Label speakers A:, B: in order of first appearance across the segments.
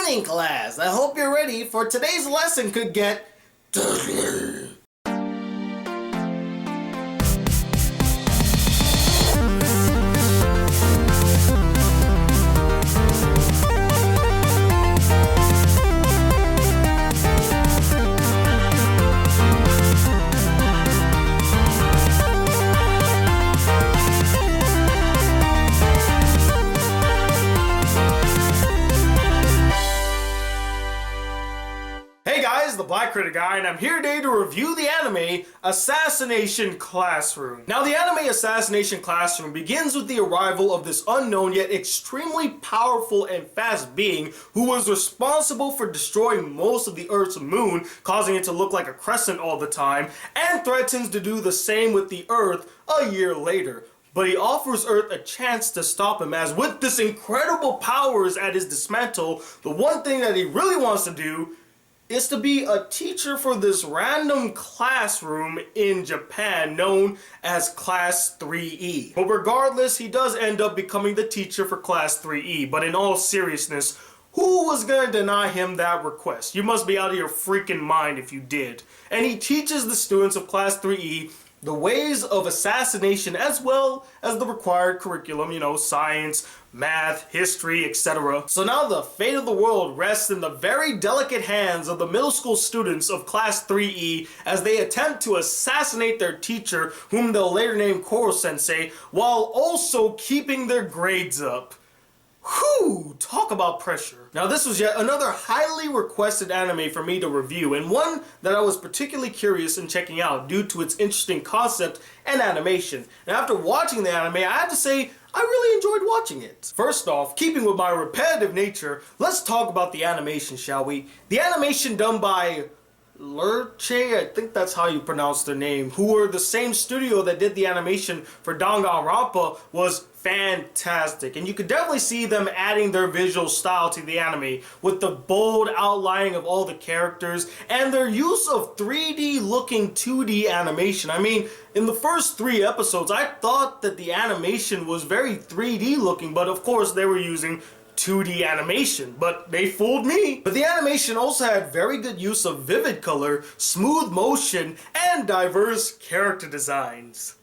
A: evening, class. I hope you're ready for today's lesson could get deadly. Hey guys, the Black Critic Guy, and I'm here today to review the anime Assassination Classroom. Now, the anime Assassination Classroom begins with the arrival of this unknown yet extremely powerful and fast being who was responsible for destroying most of the Earth's moon, causing it to look like a crescent all the time, and threatens to do the same with the Earth a year later. But he offers Earth a chance to stop him, as with this incredible powers at his dismantle, the one thing that he really wants to do is to be a teacher for this random classroom in Japan known as Class 3E. But regardless, he does end up becoming the teacher for Class 3E. But in all seriousness, who was gonna deny him that request? You must be out of your freaking mind if you did. And he teaches the students of Class 3E the ways of assassination as well as the required curriculum, science, math, history, etc. So now the fate of the world rests in the very delicate hands of the middle school students of Class 3E as they attempt to assassinate their teacher, whom they'll later name Koro-sensei, while also keeping their grades up. Whew, talk about pressure. Now, this was yet another highly requested anime for me to review, and one that I was particularly curious in checking out due to its interesting concept and animation. And after watching the anime, I have to say I really enjoyed watching it. First off, keeping with my repetitive nature, let's talk about the animation, shall we? The animation done by Lerche, I think that's how you pronounce their name, who were the same studio that did the animation for Danganronpa, was fantastic. And you could definitely see them adding their visual style to the anime with the bold outlining of all the characters and their use of 3D looking 2D animation. I mean, in the first 3 episodes, I thought that the animation was very 3D looking, but of course they were using 2D animation, but they fooled me. But the animation also had very good use of vivid color, smooth motion, and diverse character designs.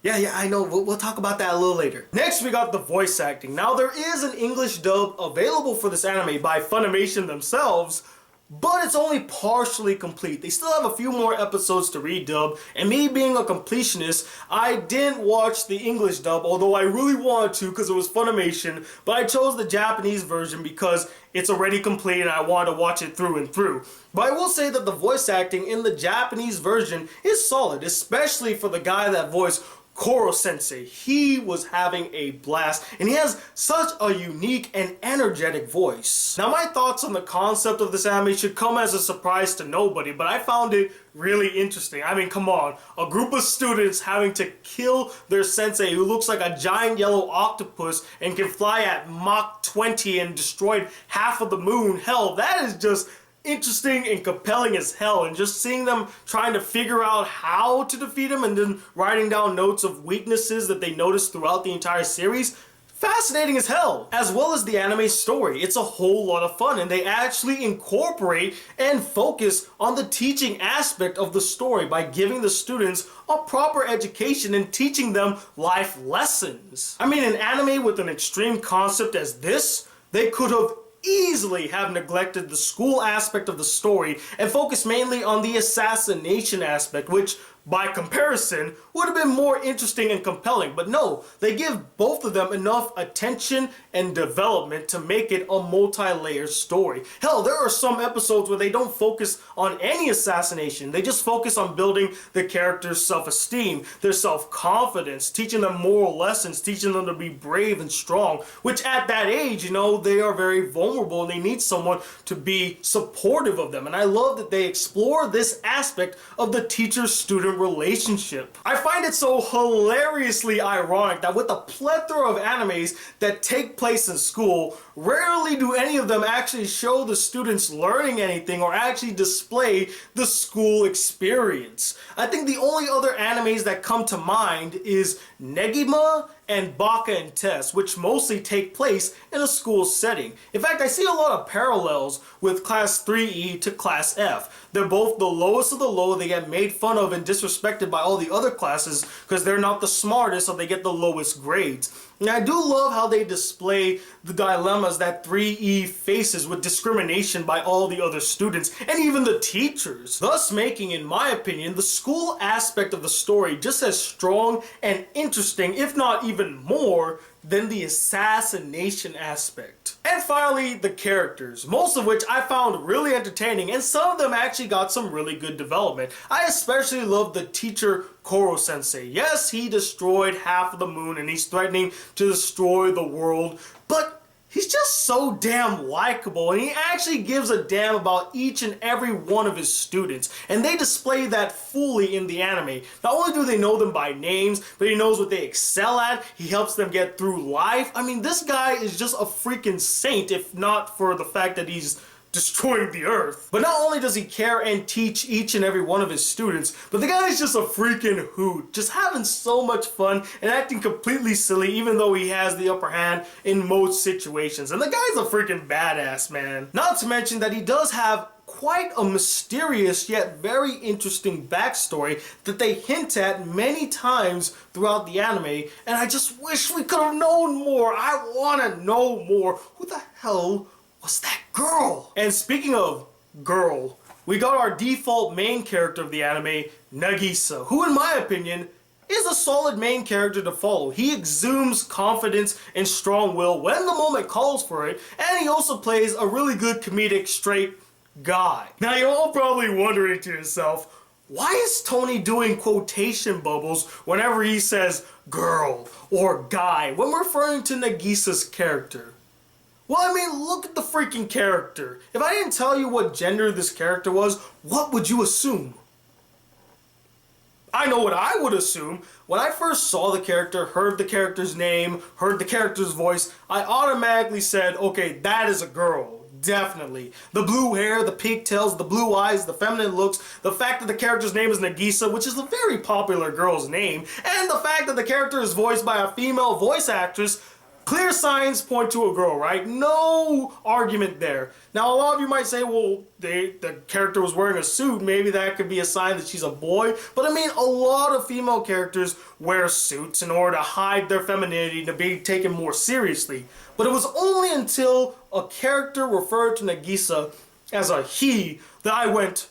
A: Yeah, I know. We'll talk about that a little later. Next, we got the voice acting. Now, there is an English dub available for this anime by Funimation themselves, but it's only partially complete. They still have a few more episodes to redub, and me being a completionist, I didn't watch the English dub, although I really wanted to because it was Funimation, but I chose the Japanese version because it's already complete and I wanted to watch it through and through. But I will say that the voice acting in the Japanese version is solid, especially for the guy that voiced Koro-sensei. He was having a blast, and he has such a unique and energetic voice. Now, my thoughts on the concept of this anime should come as a surprise to nobody, but I found it really interesting. I mean, come on, a group of students having to kill their sensei who looks like a giant yellow octopus and can fly at Mach 20 and destroyed half of the moon. Hell, that is just interesting and compelling as hell, and just seeing them trying to figure out how to defeat him and then writing down notes of weaknesses that they noticed throughout the entire series, fascinating as hell. As well as the anime story, it's a whole lot of fun, and they actually incorporate and focus on the teaching aspect of the story by giving the students a proper education and teaching them life lessons. I mean, an anime with an extreme concept as this, they could have easily have neglected the school aspect of the story and focused mainly on the assassination aspect, which by comparison would have been more interesting and compelling. But no, they give both of them enough attention and development to make it a multi-layered story. Hell, there are some episodes where they don't focus on any assassination. They just focus on building the characters' self-esteem, their self-confidence, teaching them moral lessons, teaching them to be brave and strong, which at that age, they are very vulnerable and they need someone to be supportive of them. And I love that they explore this aspect of the teacher-student relationship. I find it so hilariously ironic that with a plethora of animes that take place in school, rarely do any of them actually show the students learning anything or actually display the school experience. I think the only other animes that come to mind is Negima and Baka and Test, which mostly take place in a school setting. In fact, I see a lot of parallels with Class 3E to Class F. They're both the lowest of the low. They get made fun of and disrespected by all the other classes because they're not the smartest, so they get the lowest grades. And I do love how they display the dilemmas that 3E faces with discrimination by all the other students and even the teachers, thus making, in my opinion, the school aspect of the story just as strong and interesting, if not even more, than the assassination aspect. And finally, the characters, most of which I found really entertaining, and some of them actually got some really good development. I especially love the teacher Koro-sensei. Yes, he destroyed half of the moon and he's threatening to destroy the world, but he's just so damn likable, and he actually gives a damn about each and every one of his students, and they display that fully in the anime. Not only do they know them by names, but he knows what they excel at. He helps them get through life. I mean, this guy is just a freaking saint, if not for the fact that he's destroying the earth. But not only does he care and teach each and every one of his students, but the guy is just a freaking hoot, just having so much fun and acting completely silly even though he has the upper hand in most situations. And the guy's a freaking badass, man. Not to mention that he does have quite a mysterious yet very interesting backstory that they hint at many times throughout the anime, and I just wish we could have known more. I want to know more. Who the hell was that girl? And speaking of girl, we got our default main character of the anime, Nagisa, who in my opinion is a solid main character to follow. He exudes confidence and strong will when the moment calls for it, and he also plays a really good comedic straight guy. Now you're all probably wondering to yourself, why is Tony doing quotation bubbles whenever he says girl or guy when referring to Nagisa's character? Well, I mean, look at the freaking character. If I didn't tell you what gender this character was, what would you assume? I know what I would assume. When I first saw the character, heard the character's name, heard the character's voice, I automatically said, okay, that is a girl. Definitely. The blue hair, the pigtails, the blue eyes, the feminine looks, the fact that the character's name is Nagisa, which is a very popular girl's name, and the fact that the character is voiced by a female voice actress, clear signs point to a girl, right? No argument there. Now, a lot of you might say, well, the character was wearing a suit. Maybe that could be a sign that she's a boy. But I mean, a lot of female characters wear suits in order to hide their femininity, to be taken more seriously. But it was only until a character referred to Nagisa as a he that I went,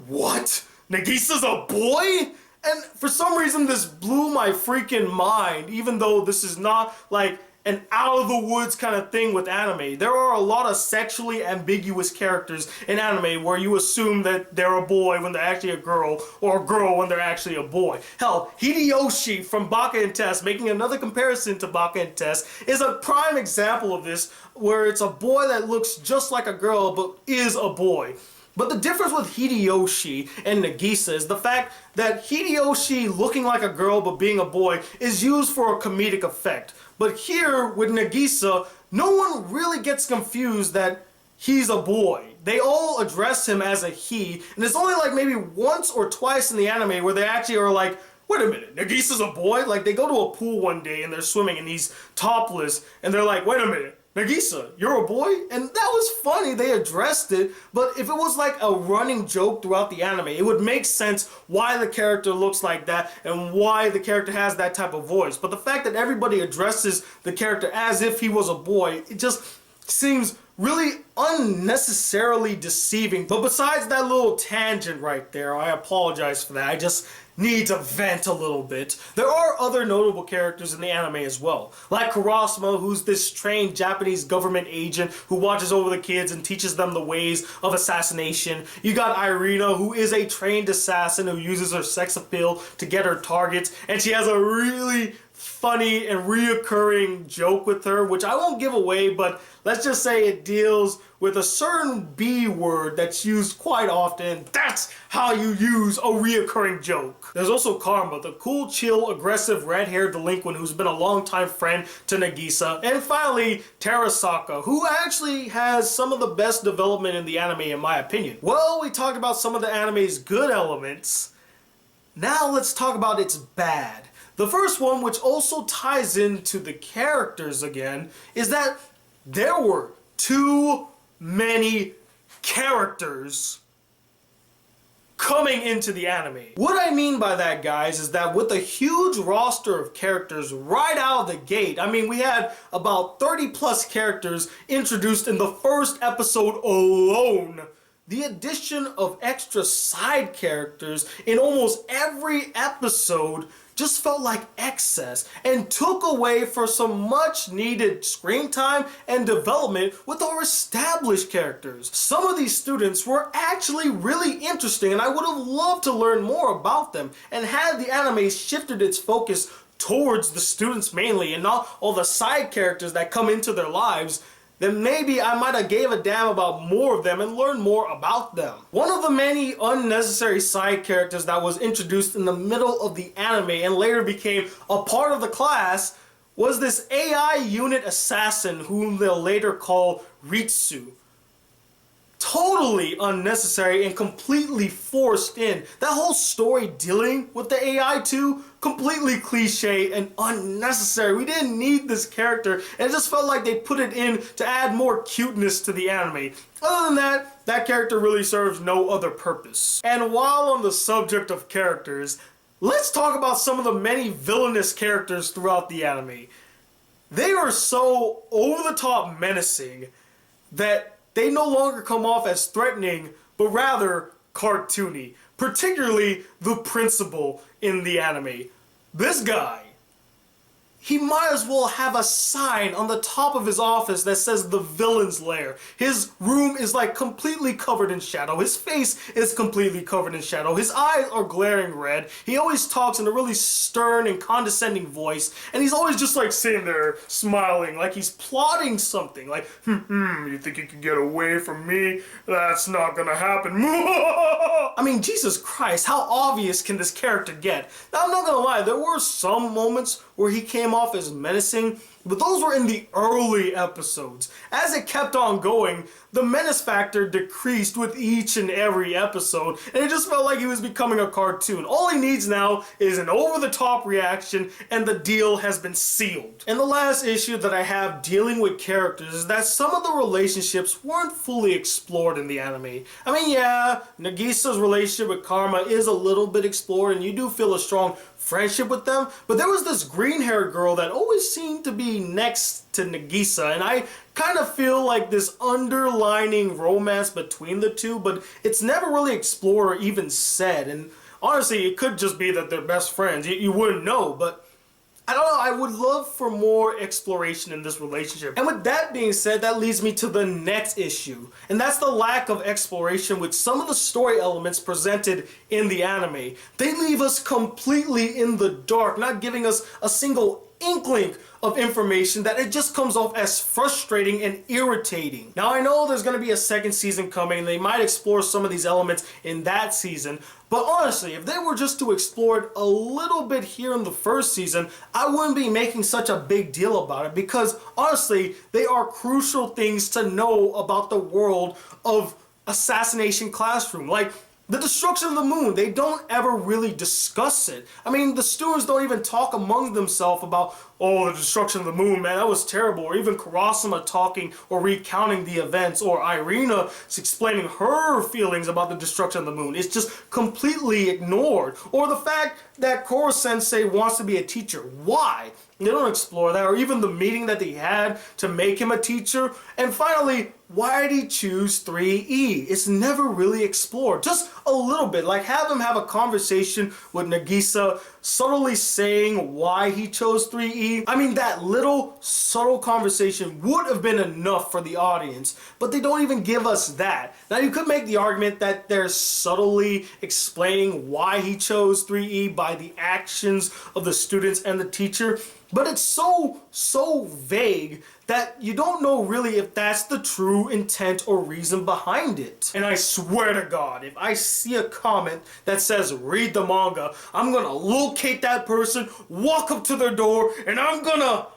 A: what? Nagisa's a boy? And for some reason this blew my freaking mind, even though this is not like an out-of-the-woods kind of thing with anime. There are a lot of sexually ambiguous characters in anime where you assume that they're a boy when they're actually a girl, or a girl when they're actually a boy. Hell, Hideyoshi from Baka and Test, making another comparison to Baka and Test, is a prime example of this, where it's a boy that looks just like a girl but is a boy. But the difference with Hideyoshi and Nagisa is the fact that Hideyoshi looking like a girl but being a boy is used for a comedic effect. But here with Nagisa, no one really gets confused that he's a boy. They all address him as a he, and it's only like maybe once or twice in the anime where they actually are like, wait a minute, Nagisa's a boy? Like they go to a pool one day and they're swimming and he's topless and they're like, wait a minute, Nagisa, you're a boy? And that was funny, they addressed it, but if it was like a running joke throughout the anime, it would make sense why the character looks like that and why the character has that type of voice. But the fact that everybody addresses the character as if he was a boy, it just seems really unnecessarily deceiving. But besides that little tangent right there, I apologize for that. I just need to vent a little bit. There are other notable characters in the anime as well, like Kurasuma, who's this trained Japanese government agent who watches over the kids and teaches them the ways of assassination. You got Irina, who is a trained assassin who uses her sex appeal to get her targets, and she has a really funny and reoccurring joke with her, which I won't give away, but let's just say it deals with a certain B word that's used quite often. That's how you use a reoccurring joke. There's also Karma, the cool, chill, aggressive, red-haired delinquent who's been a longtime friend to Nagisa. And finally, Terasaka, who actually has some of the best development in the anime in my opinion. Well, we talked about some of the anime's good elements. Now let's talk about its bad. The first one, which also ties into the characters again, is that there were too many characters coming into the anime. What I mean by that, guys, is that with a huge roster of characters right out of the gate, I mean, we had about 30 plus characters introduced in the first episode alone. The addition of extra side characters in almost every episode just felt like excess and took away from some much needed screen time and development with our established characters. Some of these students were actually really interesting and I would have loved to learn more about them, and had the anime shifted its focus towards the students mainly and not all the side characters that come into their lives, then maybe I might have gave a damn about more of them and learned more about them. One of the many unnecessary side characters that was introduced in the middle of the anime and later became a part of the class was this AI unit assassin whom they'll later call Ritsu. Totally unnecessary and completely forced in. That whole story dealing with the AI too, completely cliche and unnecessary. We didn't need this character, and it just felt like they put it in to add more cuteness to the anime. Other than that, that character really serves no other purpose. And while on the subject of characters, let's talk about some of the many villainous characters throughout the anime. They are so over-the-top menacing that they no longer come off as threatening, but rather cartoony. Particularly the principal in the anime. This guy, he might as well have a sign on the top of his office that says the villain's lair. His room is like completely covered in shadow. His face is completely covered in shadow. His eyes are glaring red. He always talks in a really stern and condescending voice. And he's always just like sitting there smiling like he's plotting something. Like, you think you can get away from me? That's not gonna happen. I mean, Jesus Christ, how obvious can this character get? Now, I'm not gonna lie, there were some moments where he came off as menacing, but those were in the early episodes. As it kept on going, the menace factor decreased with each and every episode, and it just felt like he was becoming a cartoon. All he needs now is an over-the-top reaction, and the deal has been sealed. And the last issue that I have dealing with characters is that some of the relationships weren't fully explored in the anime. I mean, yeah, Nagisa's relationship with Karma is a little bit explored, and you do feel a strong friendship with them, but there was this green-haired girl that always seemed to be next to Nagisa, and I kind of feel like this underlining romance between the two, but it's never really explored or even said, and honestly, it could just be that they're best friends. You wouldn't know, but I don't know, I would love for more exploration in this relationship. And with that being said, that leads me to the next issue, and that's the lack of exploration with some of the story elements presented in the anime. They leave us completely in the dark, not giving us a single inkling of information, that it just comes off as frustrating and irritating. Now, I know there's going to be a second season coming, and they might explore some of these elements in that season, but honestly, if they were just to explore it a little bit here in the first season, I wouldn't be making such a big deal about it, because honestly, they are crucial things to know about the world of Assassination Classroom. Like, the destruction of the moon, they don't ever really discuss it. I mean, the students don't even talk among themselves about, oh, the destruction of the moon, man, that was terrible. Or even Kurasama talking or recounting the events, or Irina explaining her feelings about the destruction of the moon. It's just completely ignored. Or the fact that Koro Sensei wants to be a teacher. Why? They don't explore that, or even the meeting that they had to make him a teacher. And finally, why did he choose 3E? It's never really explored. Just a little bit. Like, have him have a conversation with Nagisa, subtly saying why he chose 3E. I mean, that little subtle conversation would have been enough for the audience, but they don't even give us that. Now, you could make the argument that they're subtly explaining why he chose 3E by the actions of the students and the teacher, but it's so vague that you don't know really if that's the true intent or reason behind it. And I swear to God, if I see a comment that says read the manga, I'm gonna locate that person, walk up to their door, and I'm gonna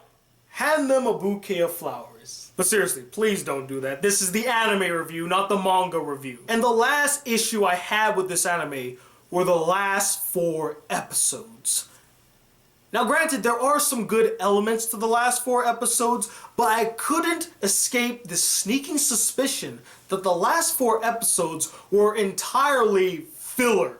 A: hand them a bouquet of flowers. But seriously, please don't do that. This is the anime review, not the manga review. And the last issue I had with this anime were the last 4 episodes. Now granted, there are some good elements to the last 4 episodes, but I couldn't escape the sneaking suspicion that the last 4 episodes were entirely filler.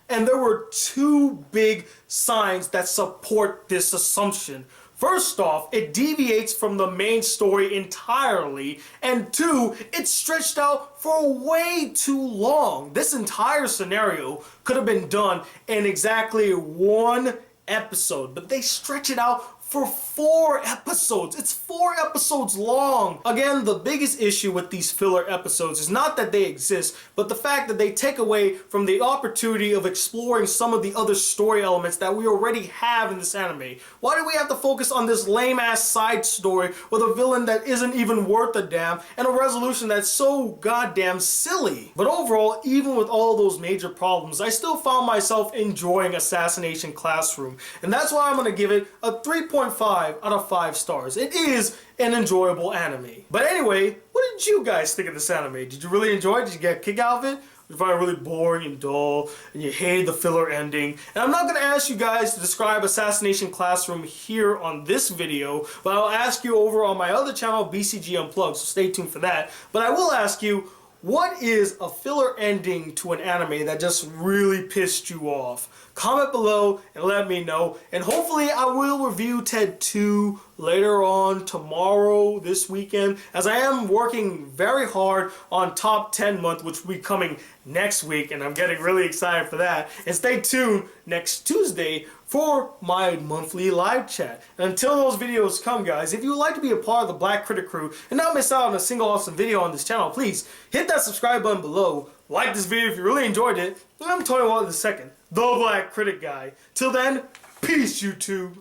A: And there were 2 big signs that support this assumption. First off, it deviates from the main story entirely, and 2, it's stretched out for way too long. This entire scenario could have been done in exactly 1 episode, but they stretch it out for 4 episodes. It's 4 episodes long. Again, the biggest issue with these filler episodes is not that they exist, but the fact that they take away from the opportunity of exploring some of the other story elements that we already have in this anime. Why do we have to focus on this lame-ass side story with a villain that isn't even worth a damn and a resolution that's so goddamn silly? But overall, even with all those major problems, I still found myself enjoying Assassination Classroom, and that's why I'm gonna give it a 3.5 out of 5 stars. It is an enjoyable anime. But anyway, what did you guys think of this anime? Did you really enjoy it? Did you get a kick out of it? Did you find it really boring and dull, and you hated the filler ending? And I'm not going to ask you guys to describe Assassination Classroom here on this video, but I'll ask you over on my other channel, BCG Unplugged, so stay tuned for that. But I will ask you, what is a filler ending to an anime that just really pissed you off? Comment below and let me know. And hopefully I will review Ted 2 later on tomorrow, this weekend, as I am working very hard on Top 10 Month, which will be coming next week, and I'm getting really excited for that. And stay tuned next Tuesday for my monthly live chat. And until those videos come, guys, if you would like to be a part of the Black Critic crew and not miss out on a single awesome video on this channel, please hit that subscribe button below. Like this video if you really enjoyed it. And I'm Tony Watt II, the Black Critic Guy. Till then, peace, YouTube.